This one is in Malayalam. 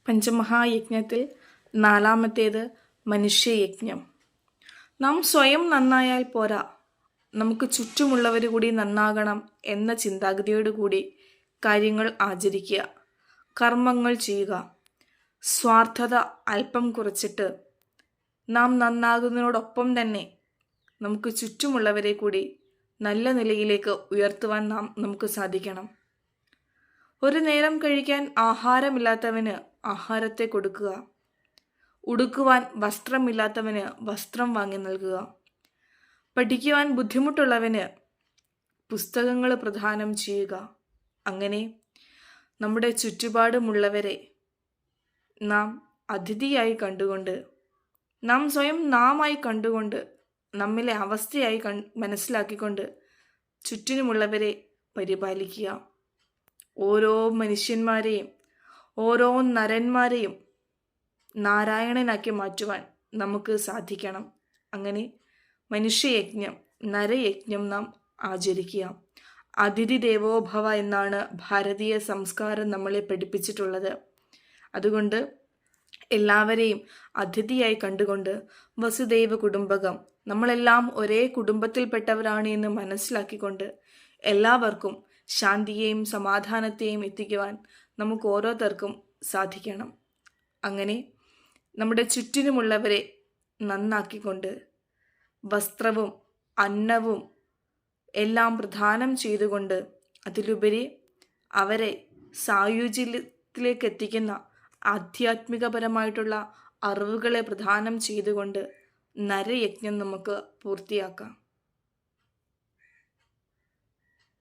പഞ്ചമഹായജ്ഞത്തിൽ നാലാമത്തേത് മനുഷ്യയജ്ഞം. നാം സ്വയം നന്നായാൽ പോരാ, നമുക്ക് ചുറ്റുമുള്ളവർ കൂടി നന്നാകണം എന്ന ചിന്താഗതിയോടു കൂടി കാര്യങ്ങൾ ആചരിക്കുക, കർമ്മങ്ങൾ ചെയ്യുക. സ്വാർത്ഥത അല്പം കുറച്ചിട്ട് നാം നന്നാകുന്നതിനോടൊപ്പം തന്നെ നമുക്ക് ചുറ്റുമുള്ളവരെ കൂടി നല്ല നിലയിലേക്ക് ഉയർത്തുവാൻ നമുക്ക് സാധിക്കണം. ഒരു നേരം കഴിക്കാൻ ആഹാരമില്ലാത്തവന് ആഹാരത്തെ കൊടുക്കുക, ഉടുക്കുവാൻ വസ്ത്രമില്ലാത്തവന് വസ്ത്രം വാങ്ങി നൽകുക, പഠിക്കുവാൻ ബുദ്ധിമുട്ടുള്ളവന് പുസ്തകങ്ങൾ പ്രദാനം ചെയ്യുക. അങ്ങനെ നമ്മുടെ ചുറ്റുപാടുമുള്ളവരെ നാം അതിഥിയായി കണ്ടുകൊണ്ട്, നാം സ്വയം നാമായി കണ്ടുകൊണ്ട്, നമ്മിലെ അവസ്ഥയായി മനസ്സിലാക്കിക്കൊണ്ട് ചുറ്റിനുമുള്ളവരെ പരിപാലിക്കുക. ഓരോ മനുഷ്യന്മാരെയും, ഓരോ നരന്മാരെയും നാരായണനാക്കി മാറ്റുവാൻ നമുക്ക് സാധിക്കണം. അങ്ങനെ മനുഷ്യയജ്ഞം, നരയജ്ഞം നാം ആചരിക്കുക. അതിഥി ദേവോഭവ എന്നാണ് ഭാരതീയ സംസ്കാരം നമ്മളെ പഠിപ്പിച്ചിട്ടുള്ളത്. അതുകൊണ്ട് എല്ലാവരെയും അതിഥിയായി കണ്ടുകൊണ്ട് വസുദൈവ കുടുംബകം, നമ്മളെല്ലാം ഒരേ കുടുംബത്തിൽപ്പെട്ടവരാണ് എന്ന് മനസ്സിലാക്കിക്കൊണ്ട് എല്ലാവർക്കും ശാന്തിയെയും സമാധാനത്തെയും എത്തിക്കുവാൻ നമുക്ക് ഓരോരുത്തർക്കും സാധിക്കണം. അങ്ങനെ നമ്മുടെ ചുറ്റിനുമുള്ളവരെ നന്നാക്കിക്കൊണ്ട് വസ്ത്രവും അന്നവും എല്ലാം പ്രദാനം ചെയ്തുകൊണ്ട്, അതിലുപരി അവരെ സായുജ്യത്തിലേക്ക് എത്തിക്കുന്ന ആധ്യാത്മികപരമായിട്ടുള്ള അറിവുകളെ പ്രദാനം ചെയ്തുകൊണ്ട് നരയജ്ഞം നമുക്ക് പൂർത്തിയാക്കാം.